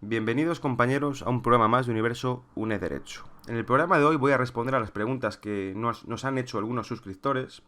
Bienvenidos compañeros a un programa más de Universo Une Derecho. En el programa de hoy voy a responder a las preguntas que nos han hecho algunos suscriptores,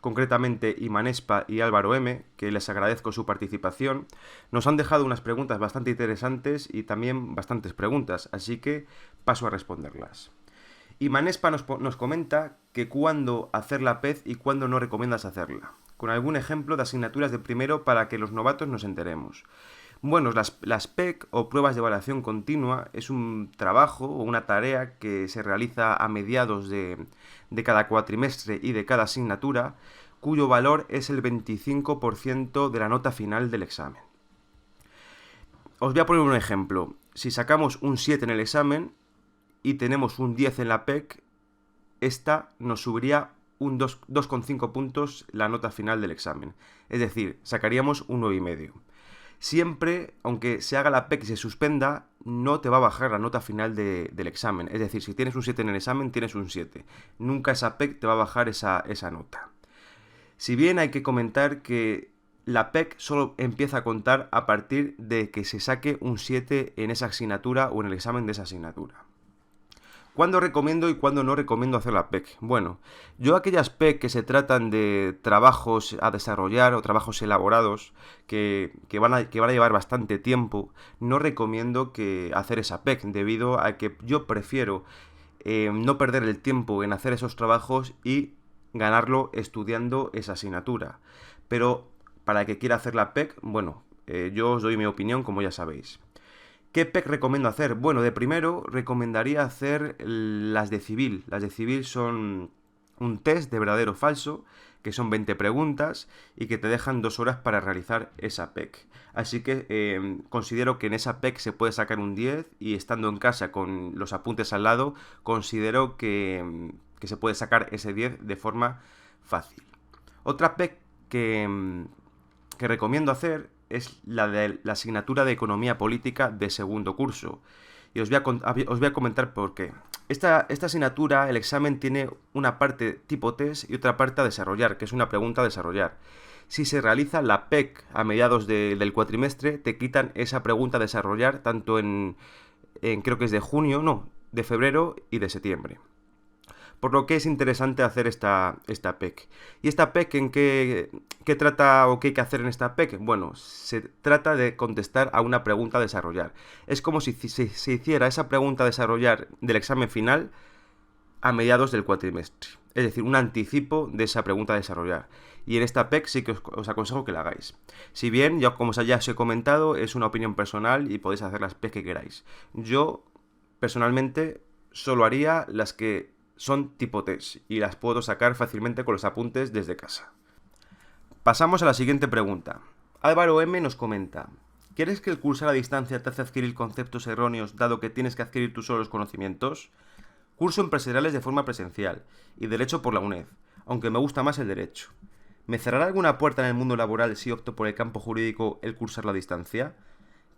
concretamente Imanespa y Álvaro M, que les agradezco su participación. Nos han dejado unas preguntas bastante interesantes y también bastantes preguntas, así que paso a responderlas. Imanespa nos comenta que cuándo hacer la PEZ y cuándo no recomiendas hacerla, con algún ejemplo de asignaturas de primero para que los novatos nos enteremos. Bueno, las PEC o pruebas de evaluación continua es un trabajo o una tarea que se realiza a mediados de cada cuatrimestre y de cada asignatura, cuyo valor es el 25% de la nota final del examen. Os voy a poner un ejemplo. Si sacamos un 7 en el examen y tenemos un 10 en la PEC, esta nos subiría un 2,5 puntos la nota final del examen. Es decir, sacaríamos un 9,5. Siempre, aunque se haga la PEC y se suspenda, no te va a bajar la nota final del examen. Es decir, si tienes un 7 en el examen, tienes un 7. Nunca esa PEC te va a bajar esa nota. Si bien hay que comentar que la PEC solo empieza a contar a partir de que se saque un 7 en esa asignatura o en el examen de esa asignatura. ¿Cuándo recomiendo y cuándo no recomiendo hacer la PEC? Bueno, yo aquellas PEC que se tratan de trabajos a desarrollar o trabajos elaborados que van a llevar bastante tiempo, no recomiendo hacer esa PEC, debido a que yo prefiero no perder el tiempo en hacer esos trabajos y ganarlo estudiando esa asignatura. Pero para el que quiera hacer la PEC, bueno, yo os doy mi opinión, como ya sabéis. ¿Qué PEC recomiendo hacer? Bueno, de primero recomendaría hacer las de civil. Las de civil son un test de verdadero o falso, que son 20 preguntas y que te dejan 2 horas para realizar esa PEC. Así que considero que en esa PEC se puede sacar un 10 y estando en casa con los apuntes al lado, considero que se puede sacar ese 10 de forma fácil. Otra PEC que recomiendo hacer es la de la asignatura de Economía Política de segundo curso. Y os voy a comentar por qué. Esta asignatura, el examen tiene una parte tipo test y otra parte a desarrollar, que es una pregunta a desarrollar. Si se realiza la PEC a mediados del cuatrimestre, te quitan esa pregunta a desarrollar tanto en creo que es de junio, no, de febrero y de septiembre. Por lo que es interesante hacer esta PEC. ¿Y esta PEC en qué trata o qué hay que hacer en esta PEC? Bueno, se trata de contestar a una pregunta a desarrollar. Es como si se hiciera esa pregunta a desarrollar del examen final a mediados del cuatrimestre. Es decir, un anticipo de esa pregunta a desarrollar. Y en esta PEC sí que os aconsejo que la hagáis. Si bien, como ya os he comentado, es una opinión personal y podéis hacer las PEC que queráis. Yo, personalmente, solo haría las que son tipo test y las puedo sacar fácilmente con los apuntes desde casa. Pasamos a la siguiente pregunta. Álvaro M nos comenta: ¿quieres que el cursar a distancia te hace adquirir conceptos erróneos dado que tienes que adquirir tú solo los conocimientos? Curso empresariales de forma presencial y Derecho por la UNED, aunque me gusta más el Derecho. ¿Me cerrará alguna puerta en el mundo laboral si opto por el campo jurídico el cursar la distancia?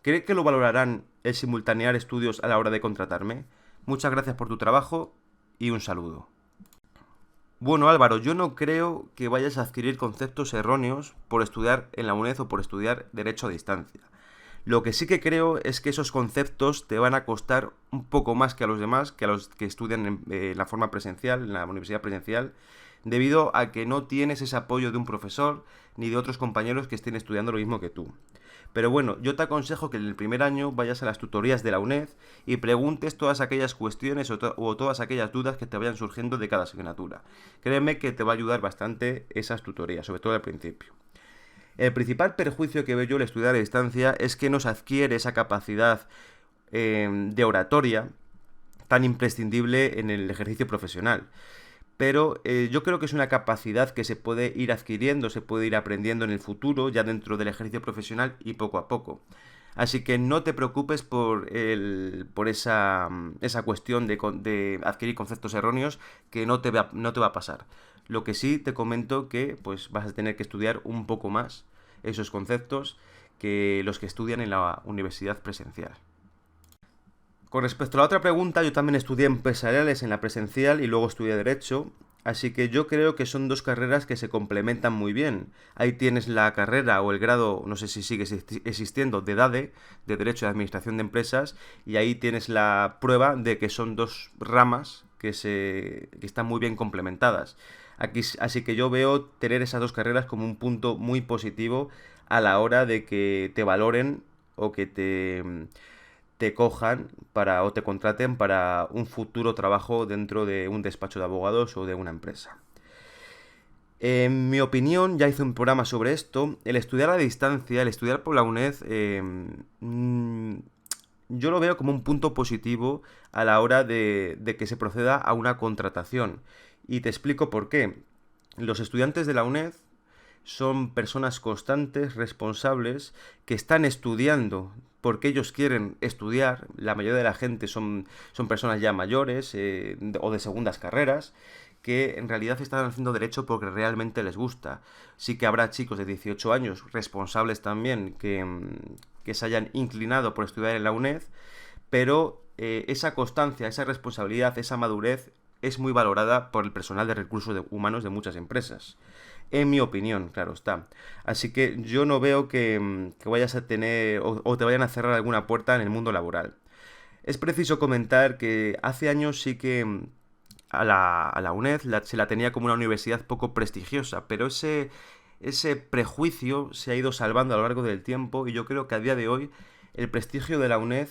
¿Cree que lo valorarán el simultanear estudios a la hora de contratarme? Muchas gracias por tu trabajo y un saludo. Bueno, Álvaro, yo no creo que vayas a adquirir conceptos erróneos por estudiar en la UNED o por estudiar Derecho a distancia. Lo que sí que creo es que esos conceptos te van a costar un poco más que a los demás, que a los que estudian en la forma presencial, en la universidad presencial, debido a que no tienes ese apoyo de un profesor ni de otros compañeros que estén estudiando lo mismo que tú. Pero bueno, yo te aconsejo que en el primer año vayas a las tutorías de la UNED y preguntes todas aquellas cuestiones o todas aquellas dudas que te vayan surgiendo de cada asignatura. Créeme que te va a ayudar bastante esas tutorías, sobre todo al principio. El principal perjuicio que veo yo al estudiar a distancia es que no se adquiere esa capacidad de oratoria tan imprescindible en el ejercicio profesional. Pero yo creo que es una capacidad que se puede ir adquiriendo, se puede ir aprendiendo en el futuro, ya dentro del ejercicio profesional y poco a poco. Así que no te preocupes por esa cuestión de adquirir conceptos erróneos, que no te va a pasar. Lo que sí te comento que pues vas a tener que estudiar un poco más esos conceptos que los que estudian en la universidad presencial. Con respecto a la otra pregunta, yo también estudié empresariales en la presencial y luego estudié Derecho. Así que yo creo que son dos carreras que se complementan muy bien. Ahí tienes la carrera o el grado, no sé si sigue existiendo, de DADE, de Derecho de Administración de Empresas, y ahí tienes la prueba de que son dos ramas que están muy bien complementadas. Así que yo veo tener esas dos carreras como un punto muy positivo a la hora de que te valoren o que te cojan para o te contraten para un futuro trabajo dentro de un despacho de abogados o de una empresa. En mi opinión, ya hice un programa sobre esto. El estudiar a distancia, el estudiar por la UNED, yo lo veo como un punto positivo a la hora de que se proceda a una contratación. Y te explico por qué. Los estudiantes de la UNED son personas constantes, responsables, que están estudiando porque ellos quieren estudiar. La mayoría de la gente son personas ya mayores o de segundas carreras que en realidad están haciendo derecho porque realmente les gusta. Sí que habrá chicos de 18 años responsables también que se hayan inclinado por estudiar en la UNED, pero esa constancia, esa responsabilidad, esa madurez es muy valorada por el personal de recursos humanos de muchas empresas. En mi opinión, claro está. Así que yo no veo que vayas a tener o te vayan a cerrar alguna puerta en el mundo laboral. Es preciso comentar que hace años sí que a la UNED se la tenía como una universidad poco prestigiosa, pero ese prejuicio se ha ido salvando a lo largo del tiempo y yo creo que a día de hoy el prestigio de la UNED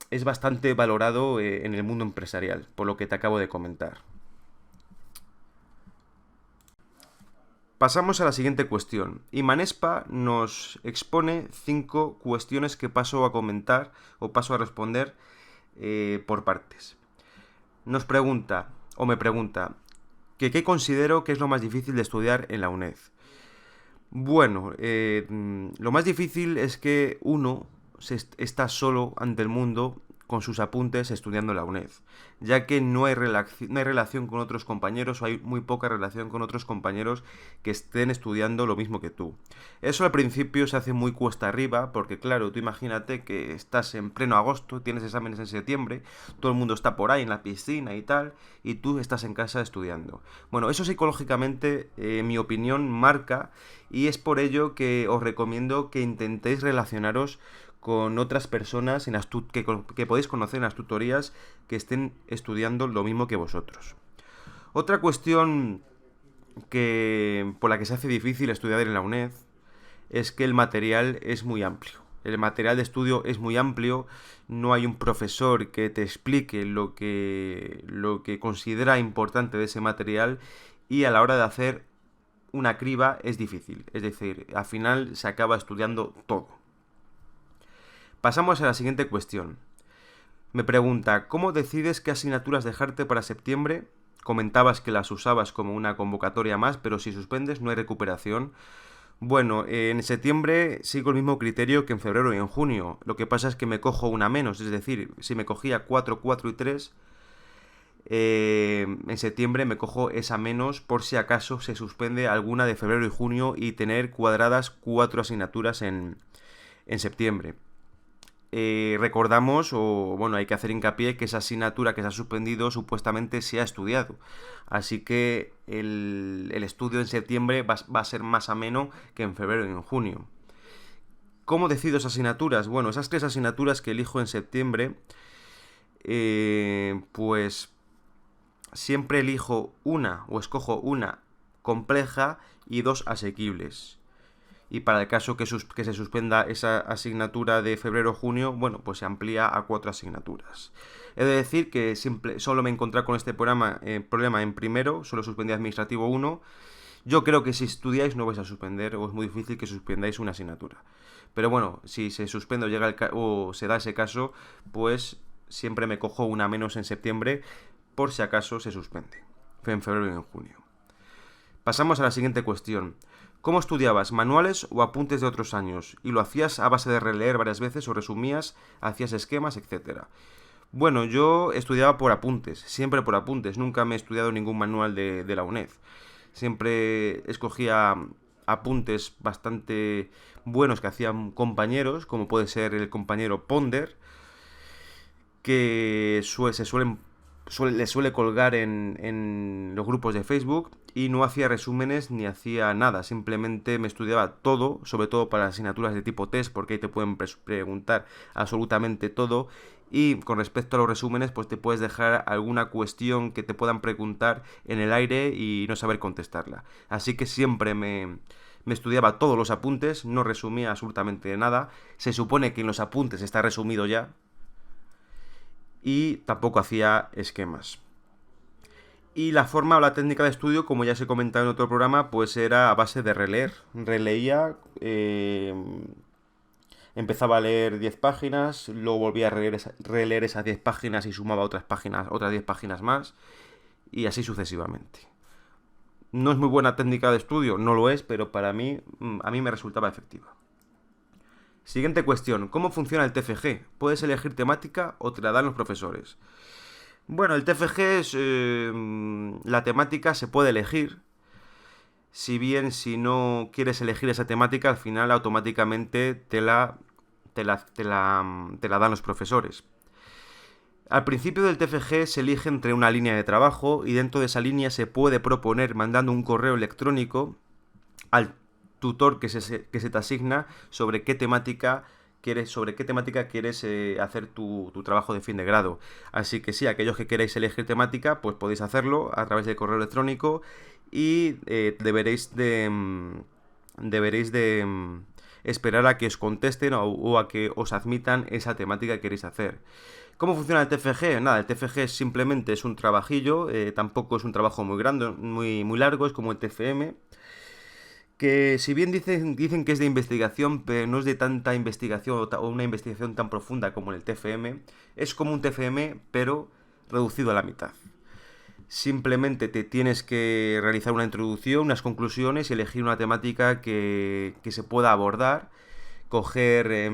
es bastante valorado en el mundo empresarial, por lo que te acabo de comentar. Pasamos a la siguiente cuestión. Imanespa nos expone 5 cuestiones que paso a comentar o paso a responder por partes. Nos pregunta, o me pregunta, que qué considero que es lo más difícil de estudiar en la UNED. Bueno, lo más difícil es que uno está solo ante el mundo con sus apuntes estudiando en la UNED, ya que no hay relación con otros compañeros o hay muy poca relación con otros compañeros que estén estudiando lo mismo que tú. Eso al principio se hace muy cuesta arriba, porque claro, tú imagínate que estás en pleno agosto, tienes exámenes en septiembre, todo el mundo está por ahí en la piscina y tal, y tú estás en casa estudiando. Bueno, eso psicológicamente, en mi opinión, marca, y es por ello que os recomiendo que intentéis relacionaros con otras personas que podéis conocer en las tutorías que estén estudiando lo mismo que vosotros. Otra cuestión por la que se hace difícil estudiar en la UNED es que el material es muy amplio. El material de estudio es muy amplio, no hay un profesor que te explique lo que considera importante de ese material y a la hora de hacer una criba es difícil. Es decir, al final se acaba estudiando todo. Pasamos a la siguiente cuestión. Me pregunta, ¿cómo decides qué asignaturas dejarte para septiembre? Comentabas que las usabas como una convocatoria más, pero si suspendes no hay recuperación. Bueno, en septiembre sigo el mismo criterio que en febrero y en junio. Lo que pasa es que me cojo una menos, es decir, si me cogía 4, 4 y 3, en septiembre me cojo esa menos por si acaso se suspende alguna de febrero y junio y tener cuadradas 4 asignaturas en septiembre. Recordamos, o bueno, hay que hacer hincapié que esa asignatura que se ha suspendido supuestamente se ha estudiado. Así que el estudio en septiembre va a ser más ameno que en febrero y en junio. ¿Cómo decido esas asignaturas? Bueno, esas 3 asignaturas que elijo en septiembre, pues siempre elijo una o escojo una compleja y 2 asequibles. Y para el caso que se suspenda esa asignatura de febrero-junio, bueno, pues se amplía a 4 asignaturas. He de decir que solo me he encontrado con este problema en primero, solo suspendí administrativo 1. Yo creo que si estudiáis no vais a suspender, o es muy difícil que suspendáis una asignatura. Pero bueno, si se suspende o se da ese caso, pues siempre me cojo una menos en septiembre, por si acaso se suspende. Fue en febrero y en junio. Pasamos a la siguiente cuestión. ¿Cómo estudiabas? ¿Manuales o apuntes de otros años? ¿Y lo hacías a base de releer varias veces o resumías, hacías esquemas, etcétera? Bueno, yo estudiaba por apuntes, siempre por apuntes. Nunca me he estudiado ningún manual de la UNED. Siempre escogía apuntes bastante buenos que hacían compañeros, como puede ser el compañero Ponder, que se suelen le suele colgar en los grupos de Facebook y no hacía resúmenes ni hacía nada, simplemente me estudiaba todo, sobre todo para asignaturas de tipo test, porque ahí te pueden preguntar absolutamente todo. Y con respecto a los resúmenes, pues te puedes dejar alguna cuestión que te puedan preguntar en el aire y no saber contestarla. Así que siempre me estudiaba todos los apuntes, no resumía absolutamente nada. Se supone que en los apuntes está resumido ya, y tampoco hacía esquemas. Y la forma o la técnica de estudio, como ya os he comentado en otro programa, pues era a base de releer. Releía, empezaba a leer 10 páginas, luego volvía a releer esas 10 páginas y sumaba otras páginas, otras 10 páginas más, y así sucesivamente. No es muy buena técnica de estudio, no lo es, pero para mí, a mí me resultaba efectiva. Siguiente cuestión, ¿cómo funciona el TFG? ¿Puedes elegir temática o te la dan los profesores? Bueno, el TFG es... la temática se puede elegir. Si bien si no quieres elegir esa temática, al final automáticamente te la dan los profesores. Al principio del TFG se elige entre una línea de trabajo y dentro de esa línea se puede proponer mandando un correo electrónico al tutor que se te asigna sobre qué temática quieres hacer tu trabajo de fin de grado. Así que sí, aquellos que queréis elegir temática, pues podéis hacerlo a través del correo electrónico y deberéis de esperar a que os contesten o a que os admitan esa temática que queréis hacer. ¿Cómo funciona el TFG? Nada, el TFG simplemente es un trabajillo, tampoco es un trabajo muy grande, muy largo, es como el TFM, que si bien dicen que es de investigación, pero no es de tanta investigación o una investigación tan profunda como el TFM, es como un TFM, pero reducido a la mitad. Simplemente te tienes que realizar una introducción, unas conclusiones y elegir una temática que se pueda abordar, coger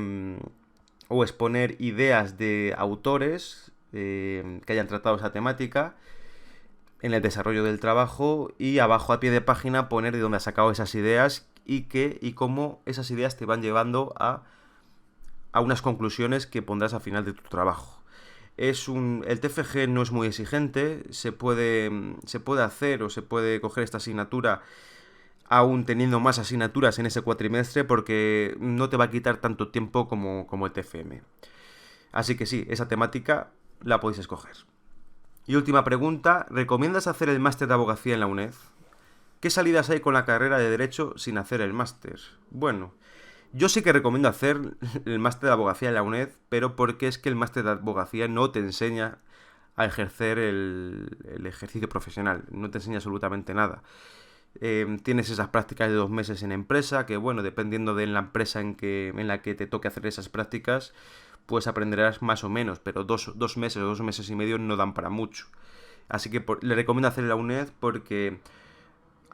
o exponer ideas de autores que hayan tratado esa temática en el desarrollo del trabajo y abajo a pie de página poner de dónde has sacado esas ideas y cómo esas ideas te van llevando a unas conclusiones que pondrás al final de tu trabajo. El TFG no es muy exigente, se puede hacer o se puede coger esta asignatura aún teniendo más asignaturas en ese cuatrimestre porque no te va a quitar tanto tiempo como el TFM. Así que sí, esa temática la podéis escoger. Y última pregunta, ¿recomiendas hacer el máster de abogacía en la UNED? ¿Qué salidas hay con la carrera de Derecho sin hacer el máster? Bueno, yo sí que recomiendo hacer el máster de abogacía en la UNED, pero porque es que el máster de abogacía no te enseña a ejercer el ejercicio profesional, no te enseña absolutamente nada. Tienes esas prácticas de 2 meses en empresa, que bueno, dependiendo de la empresa en la que te toque hacer esas prácticas, pues aprenderás más o menos, pero 2 meses o 2 meses y medio no dan para mucho. Así que le recomiendo hacer la UNED porque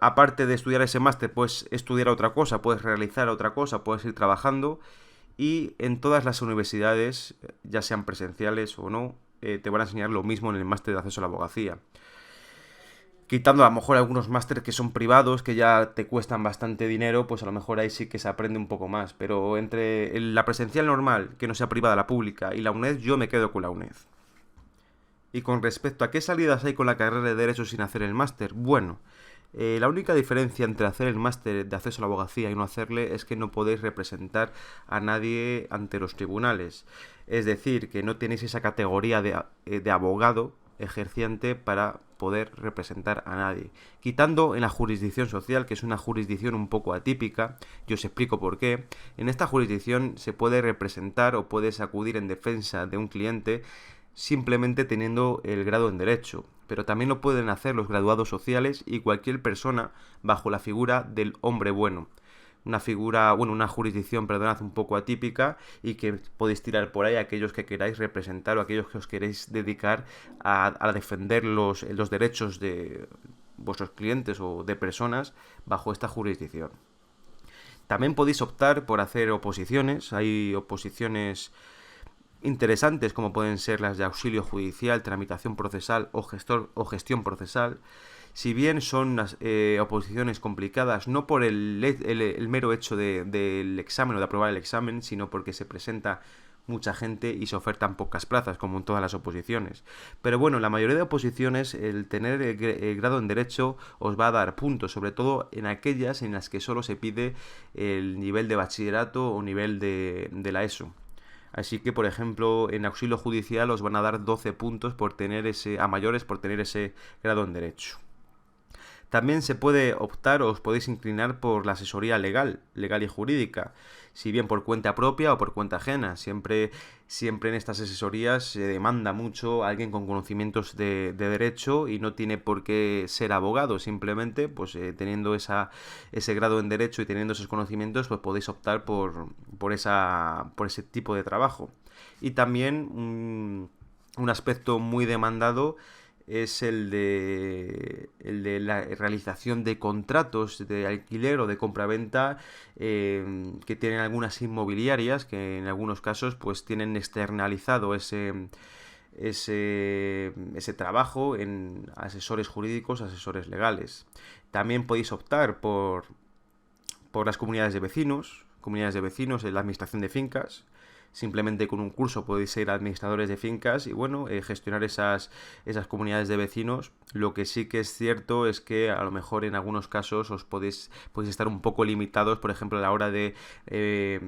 aparte de estudiar ese máster, puedes estudiar otra cosa, puedes realizar otra cosa, puedes ir trabajando y en todas las universidades, ya sean presenciales o no, te van a enseñar lo mismo en el máster de acceso a la abogacía. Quitando a lo mejor algunos másteres que son privados, que ya te cuestan bastante dinero, pues a lo mejor ahí sí que se aprende un poco más. Pero entre la presencial normal, que no sea privada, la pública, y la UNED, yo me quedo con la UNED. Y con respecto a qué salidas hay con la carrera de Derecho sin hacer el máster, bueno, la única diferencia entre hacer el máster de acceso a la abogacía y no hacerle es que no podéis representar a nadie ante los tribunales. Es decir, que no tenéis esa categoría de abogado ejerciente para poder representar a nadie. Quitando en la jurisdicción social, que es una jurisdicción un poco atípica, yo os explico por qué. En esta jurisdicción se puede representar o puedes acudir en defensa de un cliente simplemente teniendo el grado en Derecho, pero también lo pueden hacer los graduados sociales y cualquier persona bajo la figura del hombre bueno. Una jurisdicción, perdonad, un poco atípica y que podéis tirar por ahí a aquellos que queráis representar o aquellos que os queréis dedicar a defender los derechos de vuestros clientes o de personas bajo esta jurisdicción. También podéis optar por hacer oposiciones, hay oposiciones interesantes como pueden ser las de auxilio judicial, tramitación procesal o gestión procesal. Si bien son oposiciones complicadas, no por el mero hecho del examen o de aprobar el examen, sino porque se presenta mucha gente y se ofertan pocas plazas, como en todas las oposiciones. Pero bueno, en la mayoría de oposiciones el tener el grado en Derecho os va a dar puntos, sobre todo en aquellas en las que solo se pide el nivel de bachillerato o nivel de la ESO. Así que, por ejemplo, en auxilio judicial os van a dar 12 puntos por tener a mayores por tener ese grado en Derecho. También se puede optar o os podéis inclinar por la asesoría legal y jurídica, si bien por cuenta propia o por cuenta ajena. Siempre en estas asesorías se demanda mucho a alguien con conocimientos de derecho y no tiene por qué ser abogado. Simplemente, pues teniendo ese grado en derecho y teniendo esos conocimientos, pues podéis optar por ese tipo de trabajo. Y también un aspecto muy demandado es el de la realización de contratos de alquiler o de compraventa que tienen algunas inmobiliarias que en algunos casos pues tienen externalizado ese trabajo en asesores jurídicos, asesores legales. También podéis optar por las comunidades de vecinos en la administración de fincas. Simplemente con un curso podéis ser administradores de fincas y bueno, gestionar esas comunidades de vecinos. Lo que sí que es cierto es que a lo mejor en algunos casos podéis estar un poco limitados, por ejemplo, a la hora de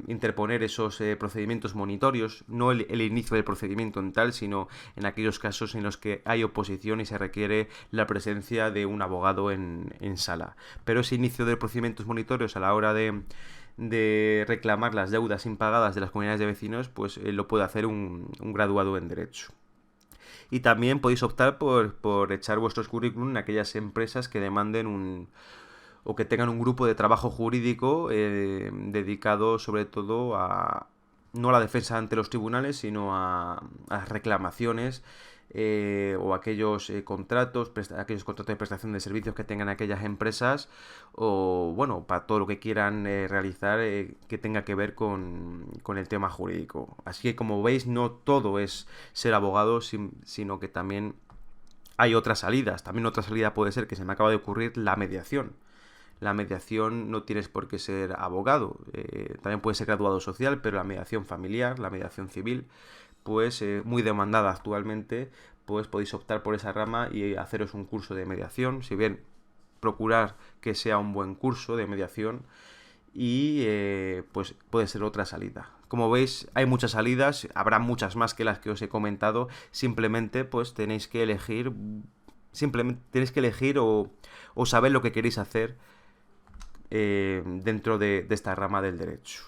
interponer esos procedimientos monitorios, no el inicio del procedimiento en tal, sino en aquellos casos en los que hay oposición y se requiere la presencia de un abogado en sala. Pero ese inicio de procedimientos monitorios a la hora de reclamar las deudas impagadas de las comunidades de vecinos, pues lo puede hacer un graduado en Derecho. Y también podéis optar por echar vuestros currículum en aquellas empresas que demanden o que tengan un grupo de trabajo jurídico dedicado sobre todo no a la defensa ante los tribunales, sino a reclamaciones o aquellos contratos de prestación de servicios que tengan aquellas empresas o, bueno, para todo lo que quieran realizar que tenga que ver con el tema jurídico. Así que, como veis, no todo es ser abogado, sino que también hay otras salidas. También otra salida puede ser, que se me acaba de ocurrir, la mediación. La mediación no tienes por qué ser abogado, también puede ser graduado social, pero la mediación familiar, la mediación civil, pues muy demandada actualmente, pues podéis optar por esa rama y haceros un curso de mediación, si bien procurar que sea un buen curso de mediación y pues puede ser otra salida. Como veis, hay muchas salidas, habrá muchas más que las que os he comentado, simplemente pues tenéis que elegir o saber lo que queréis hacer dentro de esta rama del derecho.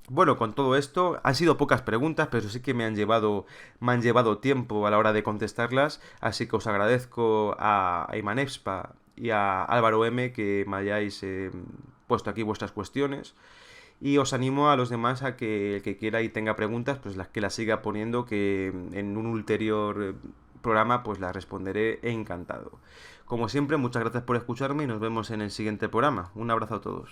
Bueno, con todo esto han sido pocas preguntas, pero sí que me han llevado tiempo a la hora de contestarlas, así que os agradezco a Imanexpa y a Álvaro M que me hayáis puesto aquí vuestras cuestiones y os animo a los demás a que el que quiera y tenga preguntas, pues las que las siga poniendo, que en un ulterior programa pues las responderé encantado. Como siempre, muchas gracias por escucharme y nos vemos en el siguiente programa. Un abrazo a todos.